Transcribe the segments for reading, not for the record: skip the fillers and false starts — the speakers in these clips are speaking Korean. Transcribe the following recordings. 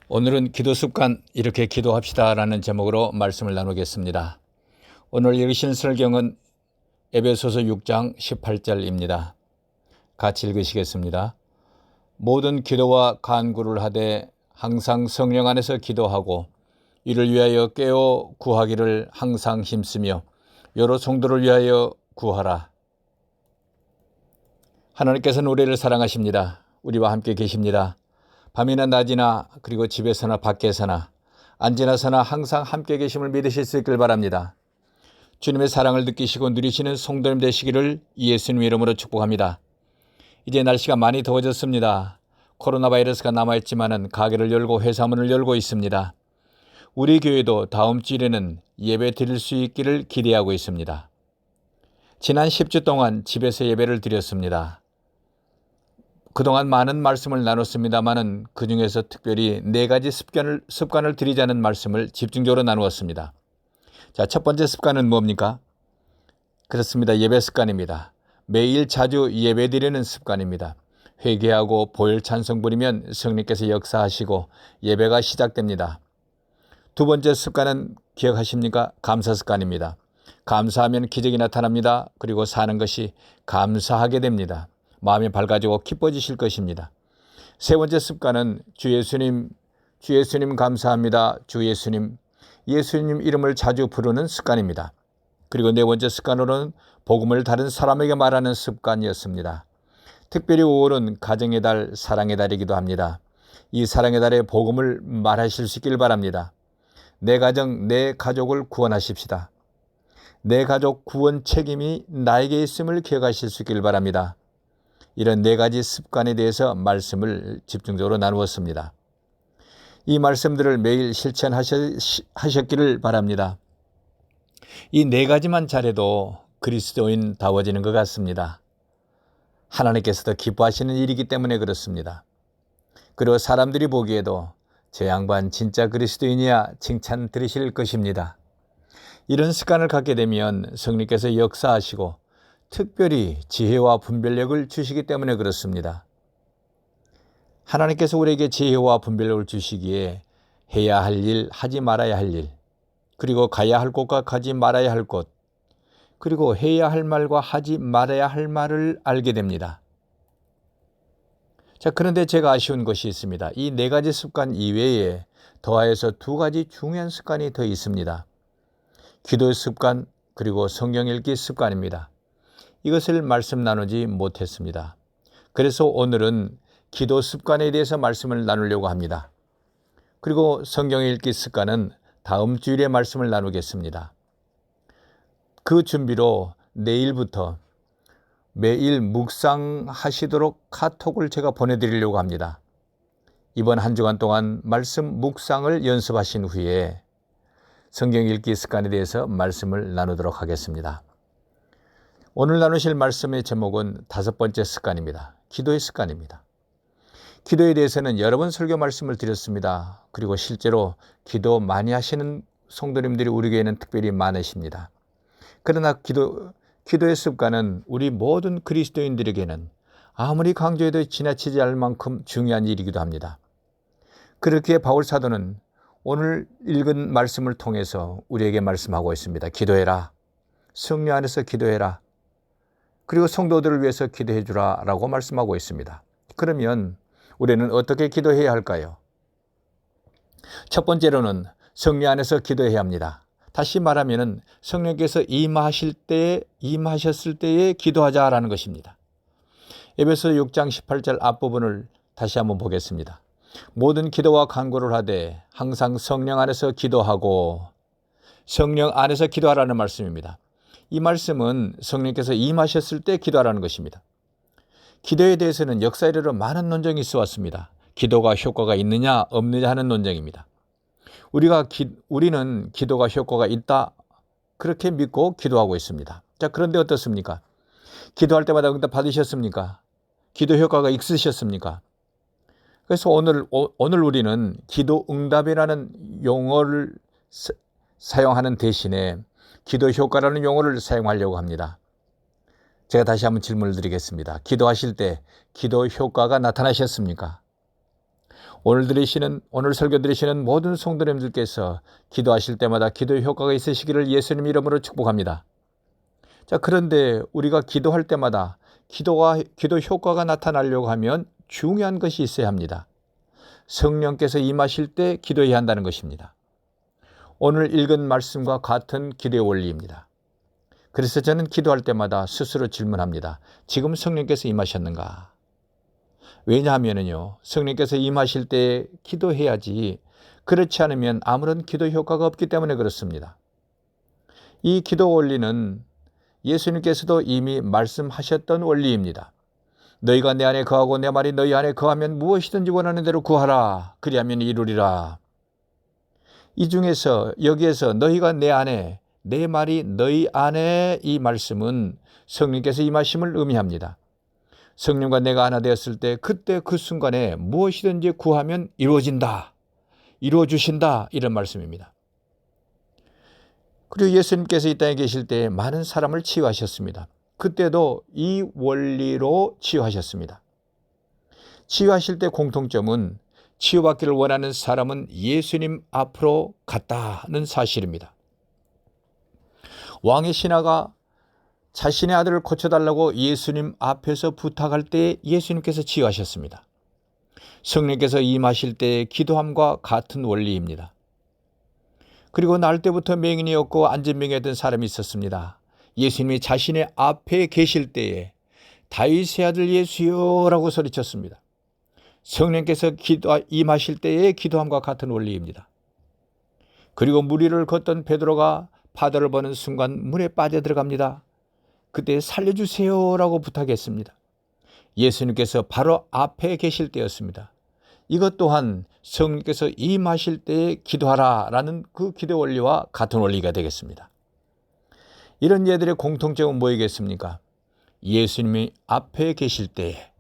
오늘은 기도 습관 이렇게 기도합시다 라는 제목으로 말씀을 나누겠습니다. 오늘 읽으신 설경은 에베소서 6장 18절입니다. 같이 읽으시겠습니다. 모든 기도와 간구를 하되 항상 성령 안에서 기도하고 이를 위하여 깨어 구하기를 항상 힘쓰며 여러 성도를 위하여 구하라. 하나님께서는 우리를 사랑하십니다. 우리와 함께 계십니다. 밤이나 낮이나 그리고 집에서나 밖에서나 언제나서나 항상 함께 계심을 믿으실 수 있길 바랍니다. 주님의 사랑을 느끼시고 누리시는 성도님 되시기를 예수님 이름으로 축복합니다. 이제 날씨가 많이 더워졌습니다. 코로나 바이러스가 남아있지만 가게를 열고 회사 문을 열고 있습니다. 우리 교회도 다음 주일에는 예배 드릴 수 있기를 기대하고 있습니다. 지난 10주 동안 집에서 예배를 드렸습니다. 그동안 많은 말씀을 나눴습니다마는 그중에서 특별히 4가지 습관을 드리자는 말씀을 집중적으로 나누었습니다. 자, 첫 번째 습관은 뭡니까? 그렇습니다. 예배 습관입니다. 매일 자주 예배 드리는 습관입니다. 회개하고 보혈 찬송 부리면 성령께서 역사하시고 예배가 시작됩니다. 두 번째 습관은 기억하십니까? 감사 습관입니다. 감사하면 기적이 나타납니다. 그리고 사는 것이 감사하게 됩니다. 마음이 밝아지고 기뻐지실 것입니다. 세 번째 습관은 주 예수님 감사합니다. 주 예수님 이름을 자주 부르는 습관입니다. 그리고 네 번째 습관으로는 복음을 다른 사람에게 말하는 습관이었습니다. 특별히 5월은 가정의 달, 사랑의 달이기도 합니다. 이 사랑의 달에 복음을 말하실 수 있길 바랍니다. 내 가정, 내 가족을 구원하십시다. 내 가족 구원 책임이 나에게 있음을 기억하실 수 있길 바랍니다. 이런 4가지 습관에 대해서 말씀을 집중적으로 나누었습니다. 이 말씀들을 매일 실천하셨기를 바랍니다. 이 4가지만 잘해도 그리스도인다워지는 것 같습니다. 하나님께서도 기뻐하시는 일이기 때문에 그렇습니다. 그리고 사람들이 보기에도 저 양반 진짜 그리스도인이야 칭찬 들으실 것입니다. 이런 습관을 갖게 되면 성령께서 역사하시고 특별히 지혜와 분별력을 주시기 때문에 그렇습니다. 하나님께서 우리에게 지혜와 분별력을 주시기에 해야 할 일, 하지 말아야 할 일, 그리고 가야 할 곳과 가지 말아야 할 곳, 그리고 해야 할 말과 하지 말아야 할 말을 알게 됩니다. 자, 그런데 제가 아쉬운 것이 있습니다. 이 4가지 습관 이외에 더하여서 2가지 중요한 습관이 더 있습니다. 기도 습관 그리고 성경 읽기 습관입니다. 이것을 말씀 나누지 못했습니다. 그래서 오늘은 기도 습관에 대해서 말씀을 나누려고 합니다. 그리고 성경 읽기 습관은 다음 주일에 말씀을 나누겠습니다. 그 준비로 내일부터 매일 묵상하시도록 카톡을 제가 보내드리려고 합니다. 이번 한 주간 동안 말씀 묵상을 연습하신 후에 성경 읽기 습관에 대해서 말씀을 나누도록 하겠습니다. 오늘 나누실 말씀의 제목은 5번째 습관입니다. 기도의 습관입니다. 기도에 대해서는 여러 번 설교 말씀을 드렸습니다. 그리고 실제로 기도 많이 하시는 성도님들이 우리 교회에는 특별히 많으십니다. 그러나 기도의 습관은 우리 모든 그리스도인들에게는 아무리 강조해도 지나치지 않을 만큼 중요한 일이기도 합니다. 그렇게 바울 사도는 오늘 읽은 말씀을 통해서 우리에게 말씀하고 있습니다. 기도해라. 성령 안에서 기도해라. 그리고 성도들을 위해서 기도해 주라 라고 말씀하고 있습니다. 그러면 우리는 어떻게 기도해야 할까요? 첫 번째로는 성령 안에서 기도해야 합니다. 다시 말하면 성령께서 임하셨을 때에 기도하자라는 것입니다. 에베소 6장 18절 앞부분을 다시 한번 보겠습니다. 모든 기도와 간구를 하되 항상 성령 안에서 기도하고 성령 안에서 기도하라는 말씀입니다. 이 말씀은 성령께서 임하셨을 때 기도하라는 것입니다. 기도에 대해서는 역사 이래로 많은 논쟁이 있어 왔습니다. 기도가 효과가 있느냐 없느냐 하는 논쟁입니다. 우리는 기도가 효과가 있다 그렇게 믿고 기도하고 있습니다. 자, 그런데 어떻습니까? 기도할 때마다 응답 받으셨습니까? 기도 효과가 있으셨습니까? 그래서 오늘 우리는 기도 응답이라는 용어를 사용하는 대신에 기도 효과라는 용어를 사용하려고 합니다. 제가 다시 한번 질문을 드리겠습니다. 기도하실 때 기도 효과가 나타나셨습니까? 오늘 설교 들으시는 모든 성도님들께서 기도하실 때마다 기도의 효과가 있으시기를 예수님 이름으로 축복합니다. 자, 그런데 우리가 기도할 때마다 기도 효과가 나타나려고 하면 중요한 것이 있어야 합니다. 성령께서 임하실 때 기도해야 한다는 것입니다. 오늘 읽은 말씀과 같은 기도의 원리입니다. 그래서 저는 기도할 때마다 스스로 질문합니다. 지금 성령께서 임하셨는가? 왜냐하면요, 성령께서 임하실 때 기도해야지, 그렇지 않으면 아무런 기도 효과가 없기 때문에 그렇습니다. 이 기도 원리는 예수님께서도 이미 말씀하셨던 원리입니다. 너희가 내 안에 거하고 내 말이 너희 안에 거하면 무엇이든지 원하는 대로 구하라. 그리하면 이루리라. 이 중에서 여기에서 너희가 내 안에, 내 말이 너희 안에, 이 말씀은 성령께서 임하심을 의미합니다. 성령과 내가 하나 되었을 때 그때 그 순간에 무엇이든지 구하면 이루어진다. 이루어주신다. 이런 말씀입니다. 그리고 예수님께서 이 땅에 계실 때 많은 사람을 치유하셨습니다. 그때도 이 원리로 치유하셨습니다. 치유하실 때 공통점은 치유받기를 원하는 사람은 예수님 앞으로 갔다는 사실입니다. 왕의 신하가 자신의 아들을 고쳐달라고 예수님 앞에서 부탁할 때 예수님께서 치유하셨습니다. 성령께서 임하실 때 기도함과 같은 원리입니다. 그리고 날 때부터 맹인이었고 안진병이었던 사람이 있었습니다. 예수님이 자신의 앞에 계실 때에 다윗의 아들 예수여 라고 소리쳤습니다. 성령께서 임하실 때의 기도함과 같은 원리입니다. 그리고 물 위를 걷던 베드로가 바다를 보는 순간 물에 빠져들어갑니다. 그때 살려주세요 라고 부탁했습니다. 예수님께서 바로 앞에 계실 때였습니다. 이것 또한 성령께서 임하실 때에 기도하라 라는 그 기도 원리와 같은 원리가 되겠습니다. 이런 예들의 공통점은 뭐이겠습니까? 예수님이 앞에 계실 때에,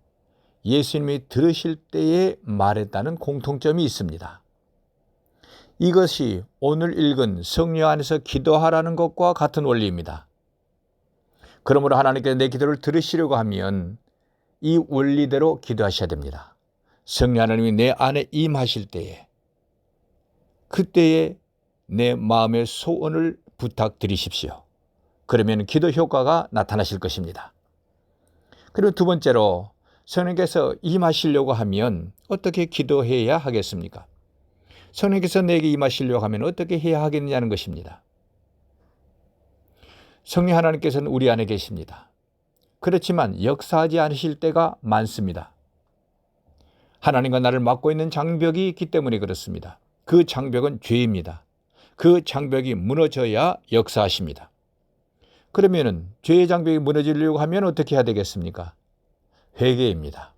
예수님이 들으실 때에 말했다는 공통점이 있습니다. 이것이 오늘 읽은 성령 안에서 기도하라는 것과 같은 원리입니다. 그러므로 하나님께서 내 기도를 들으시려고 하면 이 원리대로 기도하셔야 됩니다. 성령 하나님이 내 안에 임하실 때에, 그때에 내 마음의 소원을 부탁드리십시오. 그러면 기도 효과가 나타나실 것입니다. 그리고 두 번째로 성령께서 임하시려고 하면 어떻게 기도해야 하겠습니까? 성령께서 내게 임하시려고 하면 어떻게 해야 하겠느냐는 것입니다. 성령 하나님께서는 우리 안에 계십니다. 그렇지만 역사하지 않으실 때가 많습니다. 하나님과 나를 막고 있는 장벽이 있기 때문에 그렇습니다. 그 장벽은 죄입니다. 그 장벽이 무너져야 역사하십니다. 그러면은 죄의 장벽이 무너지려고 하면 어떻게 해야 되겠습니까? 회개입니다.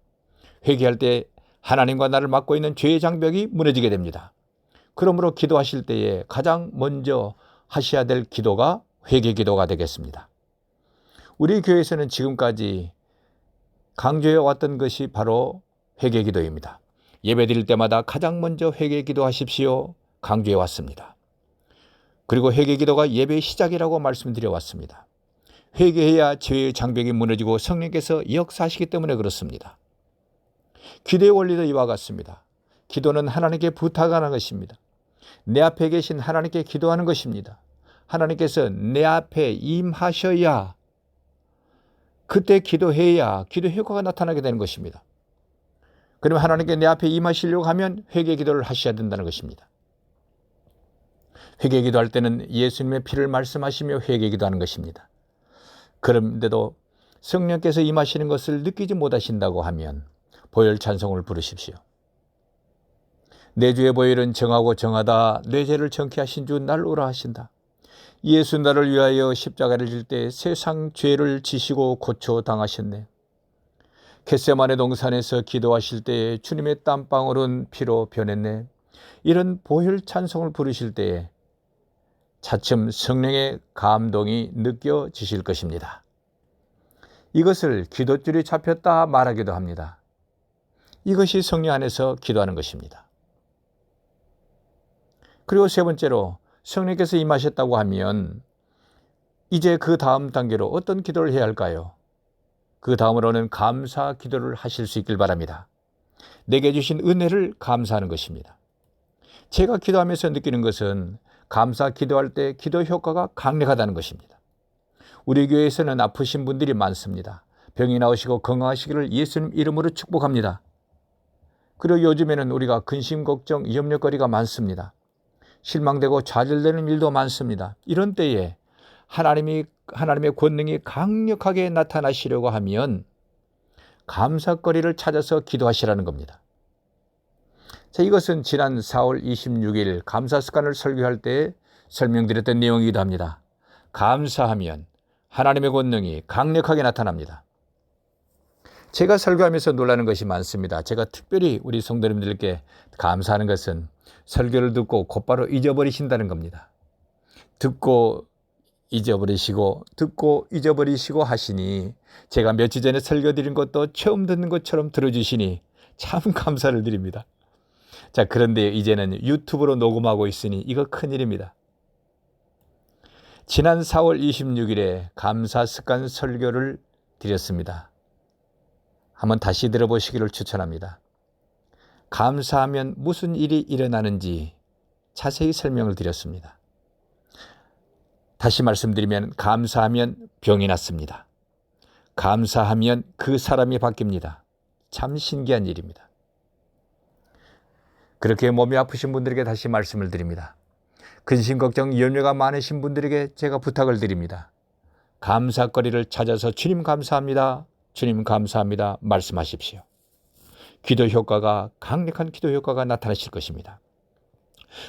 회개할 때 하나님과 나를 막고 있는 죄의 장벽이 무너지게 됩니다. 그러므로 기도하실 때에 가장 먼저 하셔야 될 기도가 회개 기도가 되겠습니다. 우리 교회에서는 지금까지 강조해 왔던 것이 바로 회개 기도입니다. 예배 드릴 때마다 가장 먼저 회개 기도하십시오 강조해 왔습니다. 그리고 회개 기도가 예배의 시작이라고 말씀드려 왔습니다. 회개해야 죄의 장벽이 무너지고 성령께서 역사하시기 때문에 그렇습니다. 기도의 원리도 이와 같습니다. 기도는 하나님께 부탁하는 것입니다. 내 앞에 계신 하나님께 기도하는 것입니다. 하나님께서 내 앞에 임하셔야, 그때 기도해야 기도 효과가 나타나게 되는 것입니다. 그러면 하나님께 내 앞에 임하시려고 하면 회개 기도를 하셔야 된다는 것입니다. 회개 기도할 때는 예수님의 피를 말씀하시며 회개 기도하는 것입니다. 그런데도 성령께서 임하시는 것을 느끼지 못하신다고 하면 보혈 찬송을 부르십시오. 내 주의 보혈은 정하고 정하다. 내 죄를 정케 하신 주 날 오라 하신다. 예수 나를 위하여 십자가를 질 때 세상 죄를 지시고 고쳐 당하셨네. 겟세마네 동산에서 기도하실 때에 주님의 땀방울은 피로 변했네. 이런 보혈 찬송을 부르실 때에 차츰 성령의 감동이 느껴지실 것입니다. 이것을 기도줄이 잡혔다 말하기도 합니다. 이것이 성령 안에서 기도하는 것입니다. 그리고 세 번째로 성령께서 임하셨다고 하면 이제 그 다음 단계로 어떤 기도를 해야 할까요? 그 다음으로는 감사 기도를 하실 수 있길 바랍니다. 내게 주신 은혜를 감사하는 것입니다. 제가 기도하면서 느끼는 것은 감사 기도할 때 기도 효과가 강력하다는 것입니다. 우리 교회에서는 아프신 분들이 많습니다. 병이 나으시고 건강하시기를 예수님 이름으로 축복합니다. 그리고 요즘에는 우리가 근심, 걱정, 염려거리가 많습니다. 실망되고 좌절되는 일도 많습니다. 이런 때에 하나님의 권능이 강력하게 나타나시려고 하면 감사거리를 찾아서 기도하시라는 겁니다. 자, 이것은 지난 4월 26일 감사 습관을 설교할 때 설명드렸던 내용이기도 합니다. 감사하면 하나님의 권능이 강력하게 나타납니다. 제가 설교하면서 놀라는 것이 많습니다. 제가 특별히 우리 성도님들께 감사하는 것은 설교를 듣고 곧바로 잊어버리신다는 겁니다. 듣고 잊어버리시고 하시니 제가 며칠 전에 설교 드린 것도 처음 듣는 것처럼 들어주시니 참 감사를 드립니다. 자, 그런데 이제는 유튜브로 녹음하고 있으니 이거 큰일입니다. 지난 4월 26일에 감사 습관 설교를 드렸습니다. 한번 다시 들어보시기를 추천합니다. 감사하면 무슨 일이 일어나는지 자세히 설명을 드렸습니다. 다시 말씀드리면 감사하면 병이 낫습니다. 감사하면 그 사람이 바뀝니다. 참 신기한 일입니다. 그렇게 몸이 아프신 분들에게 다시 말씀을 드립니다. 근심, 걱정, 염려가 많으신 분들에게 제가 부탁을 드립니다. 감사거리를 찾아서 주님 감사합니다. 주님 감사합니다. 말씀하십시오. 강력한 기도 효과가 나타나실 것입니다.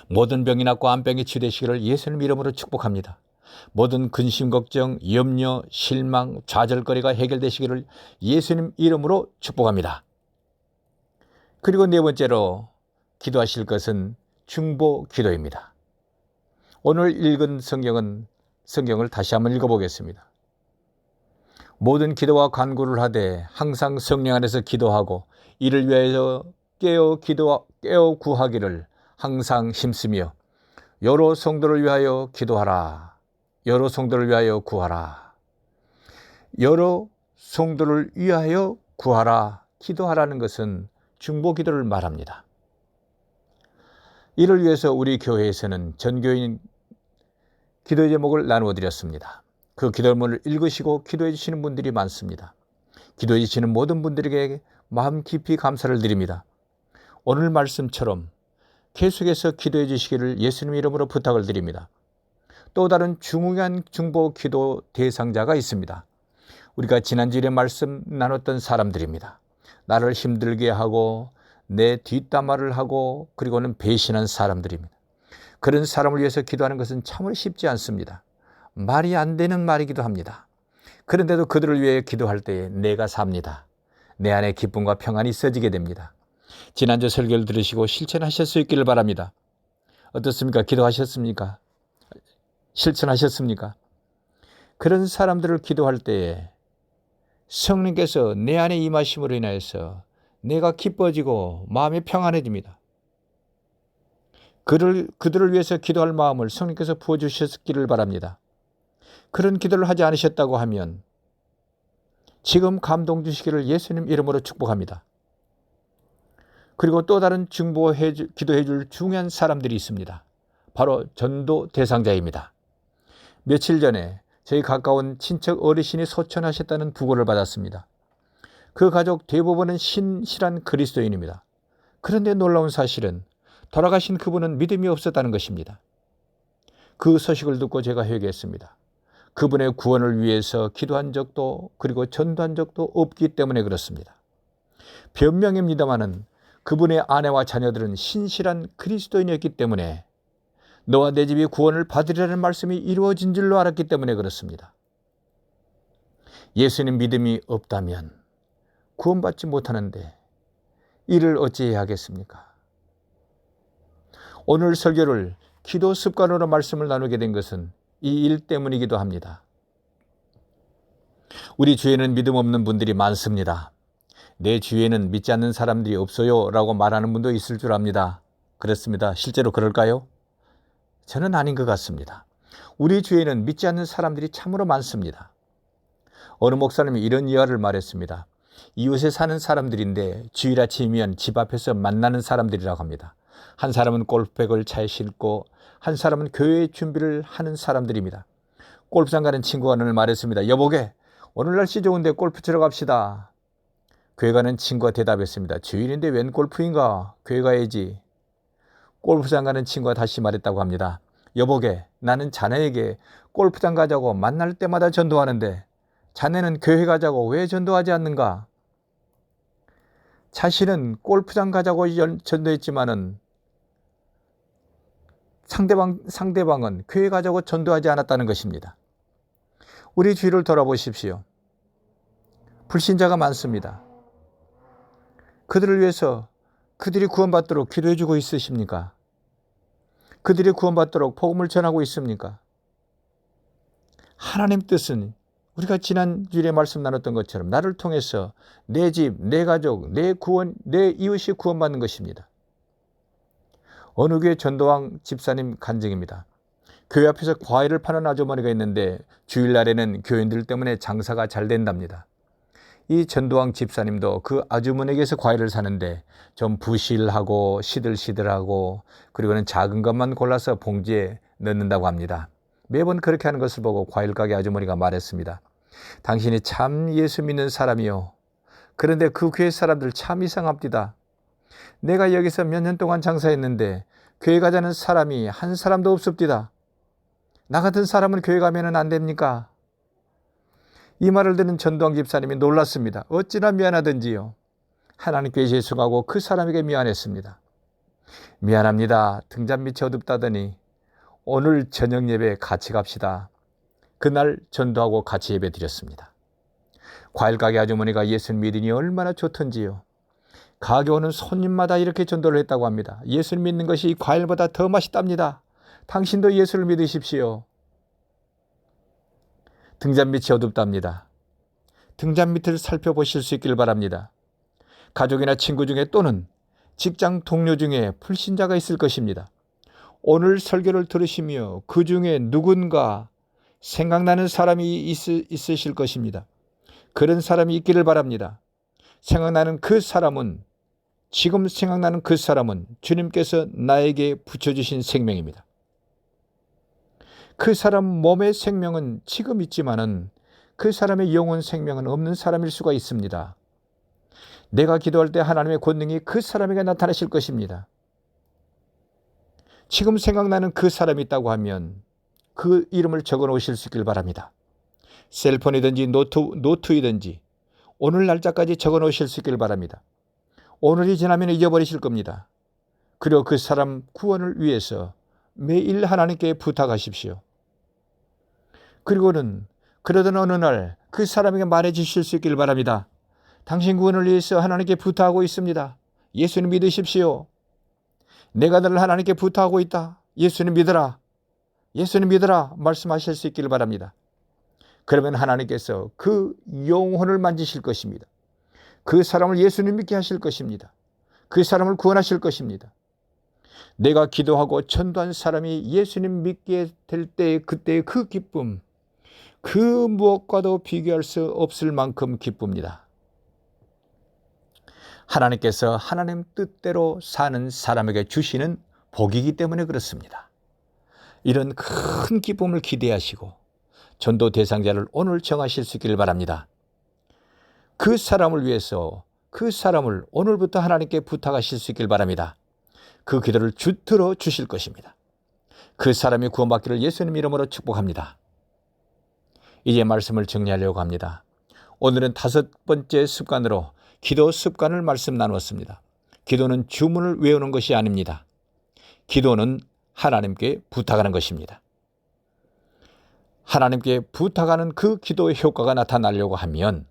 모든 병이 낫고 암병이 치유되시기를 예수님 이름으로 축복합니다. 모든 근심, 걱정, 염려, 실망, 좌절거리가 해결되시기를 예수님 이름으로 축복합니다. 그리고 네 번째로 기도하실 것은 중보 기도입니다. 오늘 읽은 성경을 다시 한번 읽어보겠습니다. 모든 기도와 간구를 하되 항상 성령 안에서 기도하고 이를 위하여 깨어 구하기를 항상 힘쓰며 여러 성도를 위하여 기도하라. 여러 성도를 위하여 구하라. 여러 성도를 위하여 구하라. 기도하라는 것은 중보 기도를 말합니다. 이를 위해서 우리 교회에서는 전교인 기도 제목을 나누어 드렸습니다. 그 기도문을 읽으시고 기도해 주시는 분들이 많습니다. 기도해 주시는 모든 분들에게 마음 깊이 감사를 드립니다. 오늘 말씀처럼 계속해서 기도해 주시기를 예수님 이름으로 부탁을 드립니다. 또 다른 중요한 중보 기도 대상자가 있습니다. 우리가 지난주에 말씀 나눴던 사람들입니다. 나를 힘들게 하고 내 뒷담화를 하고 그리고는 배신한 사람들입니다. 그런 사람을 위해서 기도하는 것은 참으로 쉽지 않습니다. 말이 안 되는 말이기도 합니다. 그런데도 그들을 위해 기도할 때에 내가 삽니다. 내 안에 기쁨과 평안이 있어지게 됩니다. 지난주 설교를 들으시고 실천하실 수 있기를 바랍니다. 어떻습니까? 기도하셨습니까? 실천하셨습니까? 그런 사람들을 기도할 때에 성령께서 내 안에 임하심으로 인하여서 내가 기뻐지고 마음이 평안해집니다. 그들을 위해서 기도할 마음을 성령께서 부어주셨기를 바랍니다. 그런 기도를 하지 않으셨다고 하면 지금 감동 주시기를 예수님 이름으로 축복합니다. 그리고 또 다른 기도해 줄 중요한 사람들이 있습니다. 바로 전도 대상자입니다. 며칠 전에 저희 가까운 친척 어르신이 소천하셨다는 부고를 받았습니다. 그 가족 대부분은 신실한 그리스도인입니다. 그런데 놀라운 사실은 돌아가신 그분은 믿음이 없었다는 것입니다. 그 소식을 듣고 제가 회개했습니다. 그분의 구원을 위해서 기도한 적도 그리고 전도한 적도 없기 때문에 그렇습니다. 변명입니다마는 그분의 아내와 자녀들은 신실한 그리스도인이었기 때문에 너와 내 집이 구원을 받으리라는 말씀이 이루어진 줄로 알았기 때문에 그렇습니다. 예수님 믿음이 없다면 구원받지 못하는데 이를 어찌해야 하겠습니까? 오늘 설교를 기도 습관으로 말씀을 나누게 된 것은 이 일 때문이기도 합니다. 우리 주위에는 믿음 없는 분들이 많습니다. 내 주위에는 믿지 않는 사람들이 없어요 라고 말하는 분도 있을 줄 압니다. 그렇습니다. 실제로 그럴까요? 저는 아닌 것 같습니다. 우리 주위에는 믿지 않는 사람들이 참으로 많습니다. 어느 목사님이 이런 이야기를 말했습니다. 이웃에 사는 사람들인데 주일 아침이면 집 앞에서 만나는 사람들이라고 합니다. 한 사람은 골프백을 차에 싣고 한 사람은 교회 준비를 하는 사람들입니다. 골프장 가는 친구가 오늘 말했습니다. 여보게, 오늘 날씨 좋은데 골프 치러 갑시다. 교회 가는 친구가 대답했습니다. 주일인데 웬 골프인가? 교회 가야지. 골프장 가는 친구가 다시 말했다고 합니다. 여보게, 나는 자네에게 골프장 가자고 만날 때마다 전도하는데 자네는 교회 가자고 왜 전도하지 않는가? 자신은 골프장 가자고 전도했지만은 상대방은 교회 가자고 전도하지 않았다는 것입니다. 우리 주위를 돌아보십시오. 불신자가 많습니다. 그들을 위해서 그들이 구원받도록 기도해 주고 있으십니까? 그들이 구원받도록 복음을 전하고 있습니까? 하나님 뜻은 우리가 지난 주일에 말씀 나눴던 것처럼 나를 통해서 내 집, 내 가족, 내 이웃이 구원받는 것입니다. 어느 교회 전도왕 집사님 간증입니다. 교회 앞에서 과일을 파는 아주머니가 있는데 주일날에는 교인들 때문에 장사가 잘 된답니다. 이 전도왕 집사님도 그 아주머니에게서 과일을 사는데 좀 부실하고 시들시들하고 그리고는 작은 것만 골라서 봉지에 넣는다고 합니다. 매번 그렇게 하는 것을 보고 과일 가게 아주머니가 말했습니다. 당신이 참 예수 믿는 사람이요. 그런데 그 교회 사람들 참 이상합니다. 내가 여기서 몇 년 동안 장사했는데 교회 가자는 사람이 한 사람도 없습니다. 나 같은 사람은 교회 가면 안 됩니까? 이 말을 듣는 전도왕 집사님이 놀랐습니다. 어찌나 미안하든지요. 하나님께 죄송하고 그 사람에게 미안했습니다. 미안합니다. 등잔 밑이 어둡다더니 오늘 저녁 예배 같이 갑시다. 그날 전도하고 같이 예배 드렸습니다. 과일 가게 아주머니가 예수를 믿으니 얼마나 좋던지요. 가게 오는 손님마다 이렇게 전도를 했다고 합니다. 예수를 믿는 것이 과일보다 더 맛있답니다. 당신도 예수를 믿으십시오. 등잔 밑이 어둡답니다. 등잔 밑을 살펴보실 수 있길 바랍니다. 가족이나 친구 중에 또는 직장 동료 중에 불신자가 있을 것입니다. 오늘 설교를 들으시며 그 중에 누군가 생각나는 사람이 있으실 것입니다. 그런 사람이 있기를 바랍니다. 지금 생각나는 그 사람은 주님께서 나에게 붙여주신 생명입니다. 그 사람 몸의 생명은 지금 있지만은 그 사람의 영혼 생명은 없는 사람일 수가 있습니다. 내가 기도할 때 하나님의 권능이 그 사람에게 나타나실 것입니다. 지금 생각나는 그 사람이 있다고 하면 그 이름을 적어 놓으실 수 있길 바랍니다. 셀폰이든지 노트이든지 오늘 날짜까지 적어 놓으실 수 있길 바랍니다. 오늘이 지나면 잊어버리실 겁니다. 그리고 그 사람 구원을 위해서 매일 하나님께 부탁하십시오. 그리고는 그러던 어느 날 그 사람에게 말해 주실 수 있길 바랍니다. 당신 구원을 위해서 하나님께 부탁하고 있습니다. 예수님 믿으십시오. 내가 너를 하나님께 부탁하고 있다. 예수님 믿어라. 예수님 믿어라. 말씀하실 수 있길 바랍니다. 그러면 하나님께서 그 영혼을 만지실 것입니다. 그 사람을 예수님 믿게 하실 것입니다. 그 사람을 구원하실 것입니다. 내가 기도하고 전도한 사람이 예수님 믿게 될 때 그때의 그 기쁨, 그 무엇과도 비교할 수 없을 만큼 기쁩니다. 하나님께서 하나님 뜻대로 사는 사람에게 주시는 복이기 때문에 그렇습니다. 이런 큰 기쁨을 기대하시고 전도 대상자를 오늘 정하실 수 있기를 바랍니다. 그 사람을 위해서 그 사람을 오늘부터 하나님께 부탁하실 수 있길 바랍니다. 그 기도를 들어 주실 것입니다. 그 사람이 구원받기를 예수님 이름으로 축복합니다. 이제 말씀을 정리하려고 합니다. 오늘은 5번째 습관으로 기도 습관을 말씀 나누었습니다. 기도는 주문을 외우는 것이 아닙니다. 기도는 하나님께 부탁하는 것입니다. 하나님께 부탁하는 그 기도의 효과가 나타나려고 하면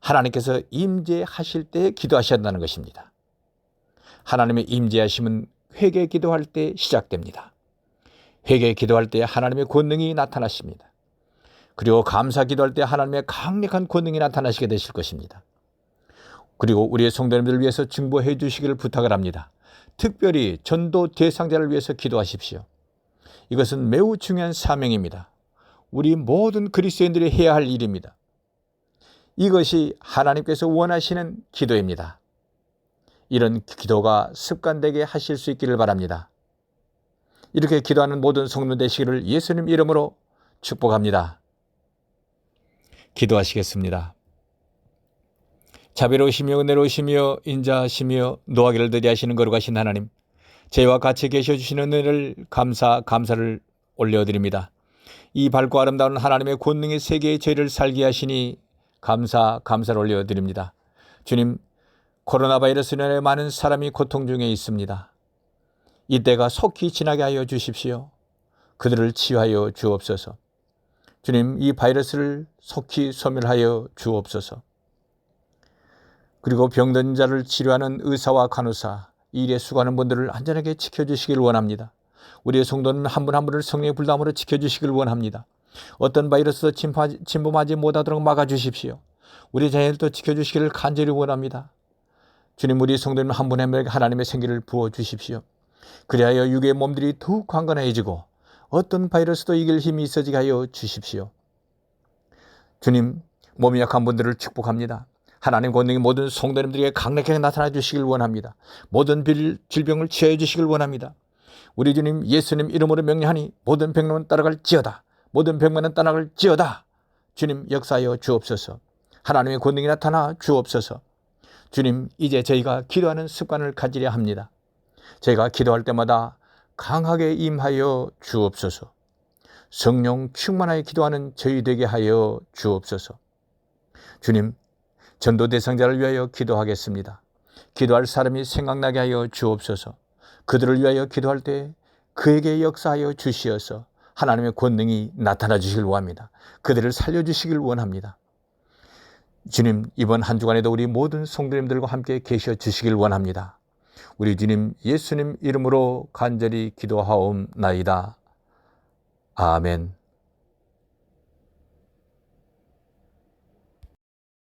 하나님께서 임재하실 때 기도하셔야 한다는 것입니다. 하나님의 임재하심은 회개 기도할 때 시작됩니다. 회개 기도할 때 하나님의 권능이 나타나십니다. 그리고 감사 기도할 때 하나님의 강력한 권능이 나타나시게 되실 것입니다. 그리고 우리의 성도님들을 위해서 중보해 주시기를 부탁을 합니다. 특별히 전도 대상자를 위해서 기도하십시오. 이것은 매우 중요한 사명입니다. 우리 모든 그리스도인들이 해야 할 일입니다. 이것이 하나님께서 원하시는 기도입니다. 이런 기도가 습관되게 하실 수 있기를 바랍니다. 이렇게 기도하는 모든 성도 되시기를 예수님 이름으로 축복합니다. 기도하시겠습니다. 자비로우시며 은혜로우시며 인자하시며 노하기를 더디하시는 거룩하신 하나님, 저희와 같이 계셔주시는 은혜를 감사를 올려드립니다. 이 밝고 아름다운 하나님의 권능의 세계에 저희를 살게 하시니 감사를 올려드립니다. 주님, 코로나 바이러스로 인해 많은 사람이 고통 중에 있습니다. 이때가 속히 지나게 하여 주십시오. 그들을 치유하여 주옵소서. 주님, 이 바이러스를 속히 소멸하여 주옵소서. 그리고 병든 자를 치료하는 의사와 간호사, 이 일에 수고하는 분들을 안전하게 지켜주시길 원합니다. 우리의 성도는 한 분 한 분을 성령의 불담으로 지켜주시길 원합니다. 어떤 바이러스도 침범하지 못하도록 막아주십시오. 우리 자녀들도 지켜주시기를 간절히 원합니다. 주님, 우리 성도님 한 분 한 분에게 하나님의 생기를 부어주십시오. 그리하여 육의 몸들이 더욱 강건해지고 어떤 바이러스도 이길 힘이 있어지게 하여 주십시오. 주님, 몸이 약한 분들을 축복합니다. 하나님 권능이 모든 성도님들에게 강력하게 나타나 주시길 원합니다. 모든 질병을 치유해 주시길 원합니다. 우리 주님 예수님 이름으로 명령하니 모든 병만은 따라갈지어다. 모든 병만은 따라갈지어다. 주님 역사하여 주옵소서. 하나님의 권능이 나타나 주옵소서. 주님, 이제 저희가 기도하는 습관을 가지려 합니다. 저희가 기도할 때마다 강하게 임하여 주옵소서. 성령 충만하게 기도하는 저희 되게 하여 주옵소서. 주님, 전도 대상자를 위하여 기도하겠습니다. 기도할 사람이 생각나게 하여 주옵소서. 그들을 위하여 기도할 때 그에게 역사하여 주시어서 하나님의 권능이 나타나 주시길 원합니다. 그들을 살려주시길 원합니다. 주님, 이번 한 주간에도 우리 모든 성도님들과 함께 계셔 주시길 원합니다. 우리 주님 예수님 이름으로 간절히 기도하옵나이다. 아멘.